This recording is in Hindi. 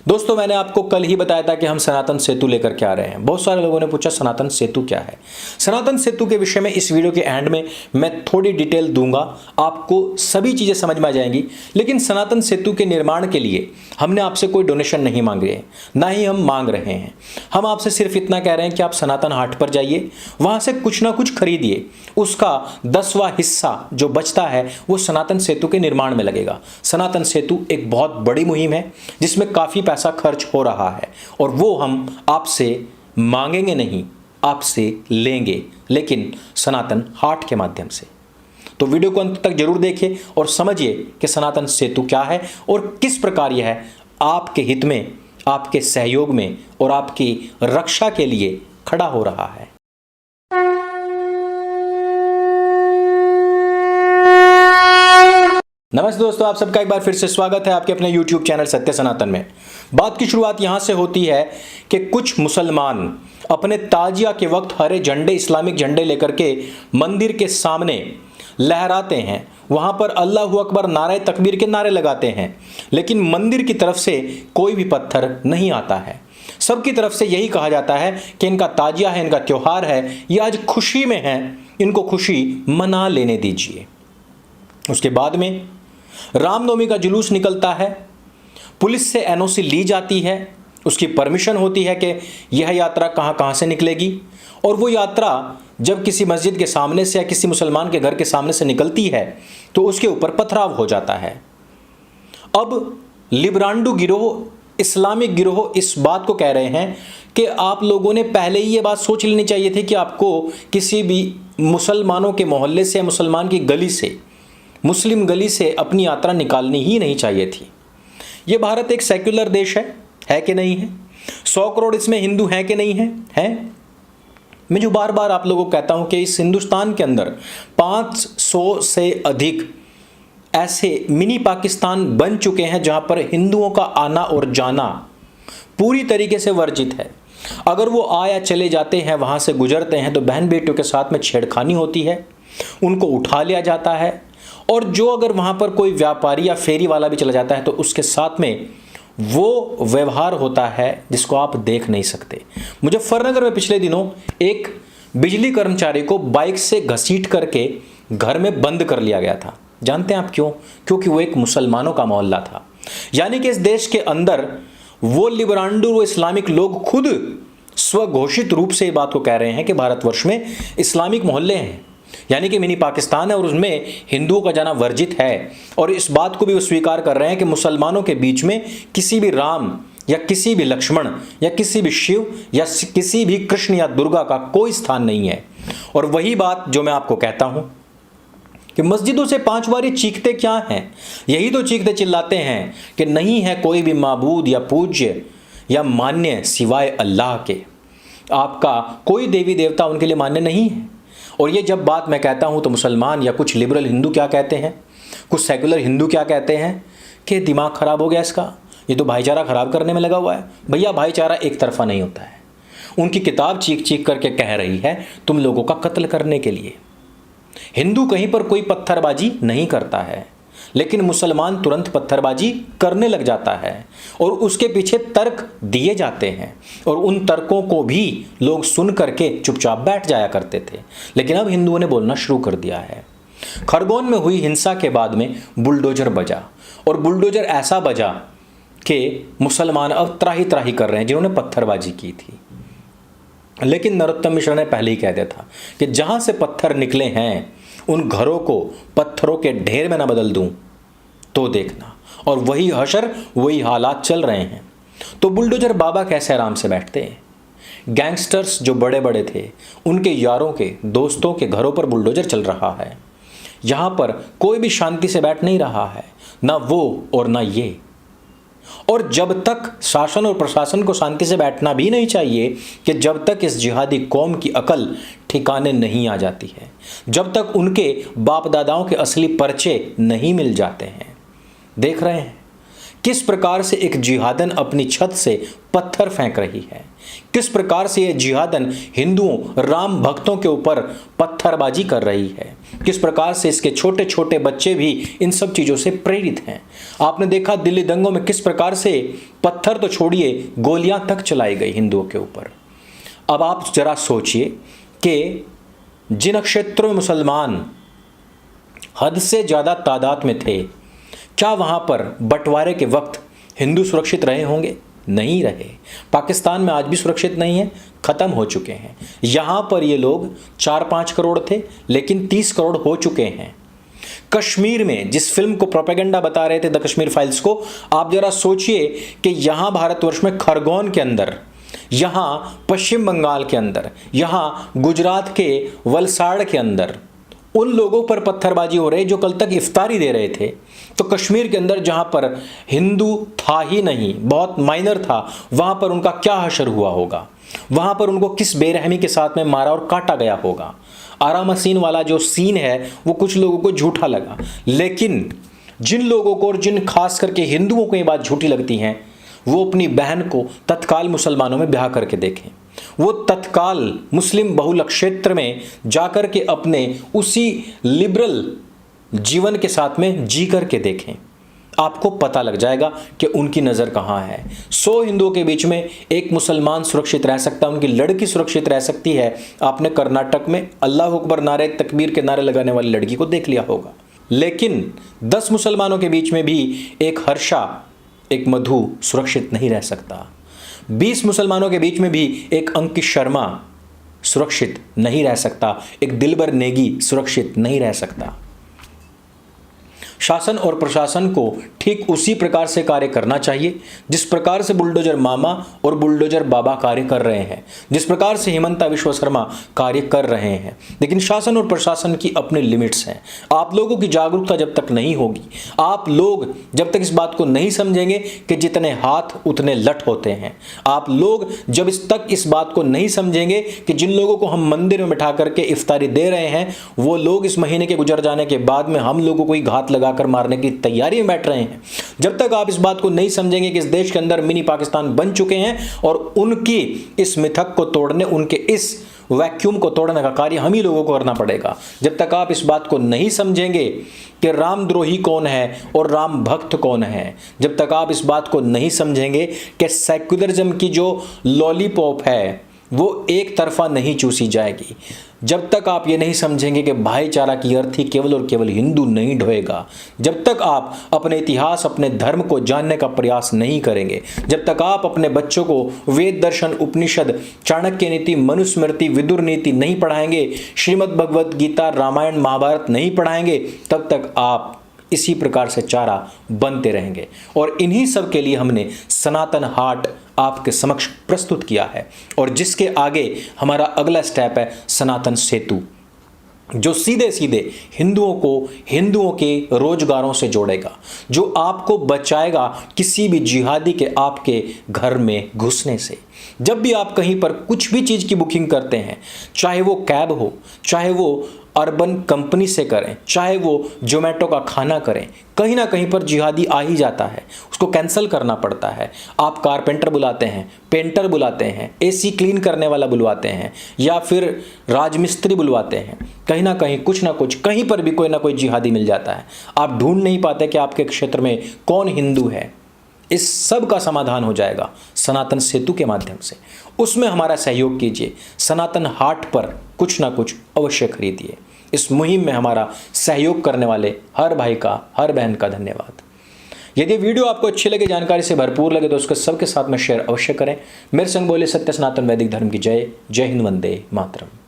दोस्तों, मैंने आपको कल ही बताया था कि हम सनातन सेतु लेकर के आ रहे हैं। बहुत सारे लोगों ने पूछा सनातन सेतु क्या है। सनातन सेतु के विषय में इस वीडियो के एंड में मैं थोड़ी डिटेल दूंगा, आपको सभी चीज़ें समझ में आ जाएंगी। लेकिन सनातन सेतु के निर्माण के लिए हमने आपसे कोई डोनेशन नहीं मांगे हैं, ना ही हम मांग रहे हैं। हम आपसे सिर्फ इतना कह रहे हैं कि आप सनातन हाट पर जाइए, वहाँ से कुछ ना कुछ खरीदिए, उसका 10वां हिस्सा जो बचता है वो सनातन सेतु के निर्माण में लगेगा। सनातन सेतु एक बहुत बड़ी मुहिम है जिसमें काफ़ी पैसा खर्च हो रहा है और वो हम आपसे मांगेंगे नहीं, आपसे लेंगे, लेकिन सनातन हाट के माध्यम से। तो वीडियो को अंत तक जरूर देखिए और समझिए कि सनातन सेतु क्या है और किस प्रकार यह है आपके हित में, आपके सहयोग में और आपकी रक्षा के लिए खड़ा हो रहा है। नमस्ते दोस्तों, आप सबका एक बार फिर से स्वागत है आपके अपने YouTube चैनल सत्य सनातन में। बात की शुरुआत यहां से होती है कि कुछ मुसलमान अपने ताजिया के वक्त हरे झंडे, इस्लामिक झंडे लेकर के मंदिर के सामने लहराते हैं, वहां पर अल्लाहू अकबर, नारे तकबीर के नारे लगाते हैं, लेकिन मंदिर की तरफ से कोई भी पत्थर नहीं आता है। सबकी तरफ से यही कहा जाता है कि इनका ताजिया है, इनका त्योहार है, ये आज खुशी में है, इनको खुशी मना लेने दीजिए। उसके बाद में रामनवमी का जुलूस निकलता है, पुलिस से एनओसी ली जाती है, उसकी परमिशन होती है कि यह यात्रा कहां कहां से निकलेगी, और वो यात्रा जब किसी मस्जिद के सामने से या किसी मुसलमान के घर के सामने से निकलती है तो उसके ऊपर पथराव हो जाता है। अब लिब्रांडू गिरोह, इस्लामिक गिरोह इस बात को कह रहे हैं कि आप लोगों ने पहले ही ये बात सोच लेनी चाहिए थी कि आपको किसी भी मुसलमानों के मोहल्ले से, मुसलमान की गली से, मुस्लिम गली से अपनी यात्रा निकालनी ही नहीं चाहिए थी। ये भारत एक सेक्युलर देश है कि नहीं है? 100 करोड़ इसमें हिंदू हैं कि नहीं है? मैं जो बार बार आप लोगों को कहता हूं कि इस हिंदुस्तान के अंदर 500 से अधिक ऐसे मिनी पाकिस्तान बन चुके हैं जहां पर हिंदुओं का आना और जाना पूरी तरीके से वर्जित है। अगर वो आया चले जाते हैं, वहां से गुजरते हैं, तो बहन बेटियों के साथ में छेड़खानी होती है, उनको उठा लिया जाता है, और जो अगर वहां पर कोई व्यापारी या फेरी वाला भी चला जाता है तो उसके साथ में वो व्यवहार होता है जिसको आप देख नहीं सकते। मुजफ्फरनगर में पिछले दिनों एक बिजली कर्मचारी को बाइक से घसीट करके घर में बंद कर लिया गया था। जानते हैं आप क्यों? क्योंकि वो एक मुसलमानों का मोहल्ला था। यानी कि इस देश के अंदर वो लिबरांडू, वो इस्लामिक लोग खुद स्वघोषित रूप से ये बात को कह रहे हैं कि भारतवर्ष में इस्लामिक मोहल्ले हैं, यानी कि मिनी पाकिस्तान है और उसमें हिंदुओं का जाना वर्जित है। और इस बात को भी वो स्वीकार कर रहे हैं कि मुसलमानों के बीच में किसी भी राम या किसी भी लक्ष्मण या किसी भी शिव या किसी भी कृष्ण या दुर्गा का कोई स्थान नहीं है। और वही बात जो मैं आपको कहता हूं कि मस्जिदों से 5 बारी चीखते क्या हैं? यही तो चीखते चिल्लाते हैं कि नहीं है कोई भी माबूद या पूज्य या मान्य सिवाय अल्लाह के। आपका कोई देवी देवता उनके लिए मान्य नहीं है। और ये जब बात मैं कहता हूँ तो मुसलमान या कुछ लिबरल हिंदू क्या कहते हैं, कुछ सेकुलर हिंदू क्या कहते हैं कि दिमाग खराब हो गया इसका, ये तो भाईचारा खराब करने में लगा हुआ है। भैया, भाईचारा एक तरफा नहीं होता है। उनकी किताब चीख चीख करके कह रही है तुम लोगों का कत्ल करने के लिए। हिंदू कहीं पर कोई पत्थरबाजी नहीं करता है, लेकिन मुसलमान तुरंत पत्थरबाजी करने लग जाता है और उसके पीछे तर्क दिए जाते हैं और उन तर्कों को भी लोग सुन करके चुपचाप बैठ जाया करते थे। लेकिन अब हिंदुओं ने बोलना शुरू कर दिया है। खरगोन में हुई हिंसा के बाद में बुलडोजर बजा, और बुलडोजर ऐसा बजा कि मुसलमान अब त्राही त्राही कर रहे हैं जिन्होंने पत्थरबाजी की थी। लेकिन नरोत्तम मिश्र ने पहले ही कह दिया था कि जहां से पत्थर निकले हैं उन घरों को पत्थरों के ढेर में ना बदल दूं तो देखना। और वही हशर, वही हालात चल रहे हैं। तो बुलडोजर बाबा कैसे आराम से बैठते हैं? गैंगस्टर्स जो बड़े बड़े थे, उनके यारों के, दोस्तों के घरों पर बुलडोजर चल रहा है। यहां पर कोई भी शांति से बैठ नहीं रहा है, ना वो और ना ये। और जब तक शासन और प्रशासन को शांति से बैठना भी नहीं चाहिए कि जब तक इस जिहादी कौम की अकल ठिकाने नहीं आ जाती है, जब तक उनके बाप दादाओं के असली पर्चे नहीं मिल जाते हैं। देख रहे हैं किस प्रकार से एक जिहादन अपनी छत से पत्थर फेंक रही है, किस प्रकार से यह जिहादन हिंदुओं राम भक्तों के ऊपर पत्थरबाजी कर रही है, किस प्रकार से इसके छोटे छोटे बच्चे भी इन सब चीज़ों से प्रेरित हैं। आपने देखा दिल्ली दंगों में किस प्रकार से पत्थर तो छोड़िए गोलियां तक चलाई गई हिंदुओं के ऊपर। अब आप जरा सोचिए कि जिन क्षेत्रों में मुसलमान हद से ज़्यादा तादाद में थे, क्या वहाँ पर बंटवारे के वक्त हिंदू सुरक्षित रहे होंगे? नहीं रहे। पाकिस्तान में आज भी सुरक्षित नहीं है, ख़त्म हो चुके हैं। यहाँ पर ये लोग 4-5 करोड़ थे, लेकिन 30 करोड़ हो चुके हैं। कश्मीर में जिस फिल्म को प्रोपेगेंडा बता रहे थे द कश्मीर फाइल्स को, आप जरा सोचिए कि यहाँ भारतवर्ष में खरगोन के अंदर, यहाँ पश्चिम बंगाल के अंदर, यहाँ गुजरात के वलसाड़ के अंदर उन लोगों पर पत्थरबाजी हो रही जो कल तक इफ्तारी दे रहे थे। तो कश्मीर के अंदर जहां पर हिंदू था ही नहीं, बहुत माइनर था, वहां पर उनका क्या हशर हुआ होगा, वहां पर उनको किस बेरहमी के साथ में मारा और काटा गया होगा। आरा मसीन वाला जो सीन है वो कुछ लोगों को झूठा लगा, लेकिन जिन लोगों को और जिन खास करके हिंदुओं को ये बात झूठी लगती है, वो अपनी बहन को तत्काल मुसलमानों में ब्याह करके देखें, वो तत्काल मुस्लिम बहुल क्षेत्र में जाकर के अपने उसी लिबरल जीवन के साथ में जी करके देखें। आपको पता लग जाएगा कि उनकी नज़र कहाँ है। 100 हिंदुओं के बीच में एक मुसलमान सुरक्षित रह सकता है, उनकी लड़की सुरक्षित रह सकती है। आपने कर्नाटक में अल्लाह अकबर नारे तकबीर के नारे लगाने वाली लड़की को देख लिया होगा। लेकिन 10 मुसलमानों के बीच में भी एक हर्षा, एक मधु सुरक्षित नहीं रह सकता। 20 मुसलमानों के बीच में भी एक अंकित शर्मा सुरक्षित नहीं रह सकता, एक दिलबर नेगी सुरक्षित नहीं रह सकता। शासन और प्रशासन को ठीक उसी प्रकार से कार्य करना चाहिए जिस प्रकार से बुलडोजर मामा और बुलडोजर बाबा कार्य कर रहे हैं, जिस प्रकार से हिमंता विश्व शर्मा कार्य कर रहे हैं। लेकिन शासन और प्रशासन की अपनी लिमिट्स हैं। आप लोगों की जागरूकता जब तक नहीं होगी, आप लोग जब तक इस बात को नहीं समझेंगे कि जितने हाथ उतने लठ होते हैं, आप लोग जब इस बात को नहीं समझेंगे कि जिन लोगों को हम मंदिर में बिठा करके इफ्तारी दे रहे हैं, वो लोग इस महीने के गुजर जाने के बाद में हम लोगों को ही घात लगा कर मारने की तैयारी में बैठ रहे हैं, जब तक आप इस बात को नहीं समझेंगे कि इस देश के अंदर मिनी पाकिस्तान बन चुके हैं और उनकी इस मिथक को तोड़ने, उनके इस वैक्यूम को तोड़ने का कार्य हम ही लोगों को करना पड़ेगा। जब तक आप इस बात को नहीं समझेंगे कि रामद्रोही कौन है और राम भक्त कौन है, जब तक आप इस बात को नहीं समझेंगे कि सेक्युलरिज्म की जो लॉलीपॉप है वो एक तरफा नहीं चूसी जाएगी, जब तक आप ये नहीं समझेंगे कि भाईचारा की अर्थी केवल और केवल हिंदू नहीं ढोएगा, जब तक आप अपने इतिहास, अपने धर्म को जानने का प्रयास नहीं करेंगे, जब तक आप अपने बच्चों को वेद, दर्शन, उपनिषद, चाणक्य नीति, मनुस्मृति, विदुर नीति नहीं पढ़ाएंगे, श्रीमद् भगवत गीता, रामायण, महाभारत नहीं पढ़ाएंगे, तब तक आप इसी प्रकार से चारा बनते रहेंगे। और इन्हीं सब के लिए हमने सनातन हाट आपके समक्ष प्रस्तुत किया है, और जिसके आगे हमारा अगला स्टेप है सनातन सेतु, जो सीधे सीधे हिंदुओं के रोजगारों से जोड़ेगा, जो आपको बचाएगा किसी भी जिहादी के आपके घर में घुसने से। जब भी आप कहीं पर कुछ भी चीज़ की बुकिंग करते हैं, चाहे वो कैब हो, चाहे वो अर्बन कंपनी से करें, चाहे वो जोमेटो का खाना करें, कहीं ना कहीं पर जिहादी आ ही जाता है, उसको कैंसिल करना पड़ता है। आप कारपेंटर बुलाते हैं, पेंटर बुलाते हैं, एसी क्लीन करने वाला बुलवाते हैं, या फिर राजमिस्त्री बुलवाते हैं, कहीं ना कहीं कुछ ना कुछ कहीं पर भी कोई ना कोई जिहादी मिल जाता है। आप ढूंढ नहीं पाते कि आपके क्षेत्र में कौन हिंदू है। इस सब का समाधान हो जाएगा सनातन सेतु के माध्यम से। उसमें हमारा सहयोग कीजिए, सनातन हाट पर कुछ ना कुछ अवश्य खरीदिए। इस मुहिम में हमारा सहयोग करने वाले हर भाई का, हर बहन का धन्यवाद। यदि वीडियो आपको अच्छी लगे, जानकारी से भरपूर लगे, तो उसको सबके साथ में शेयर अवश्य करें। मेरे संग बोले सत्य सनातन वैदिक धर्म की जय। जय हिंद, वंदे मातरम।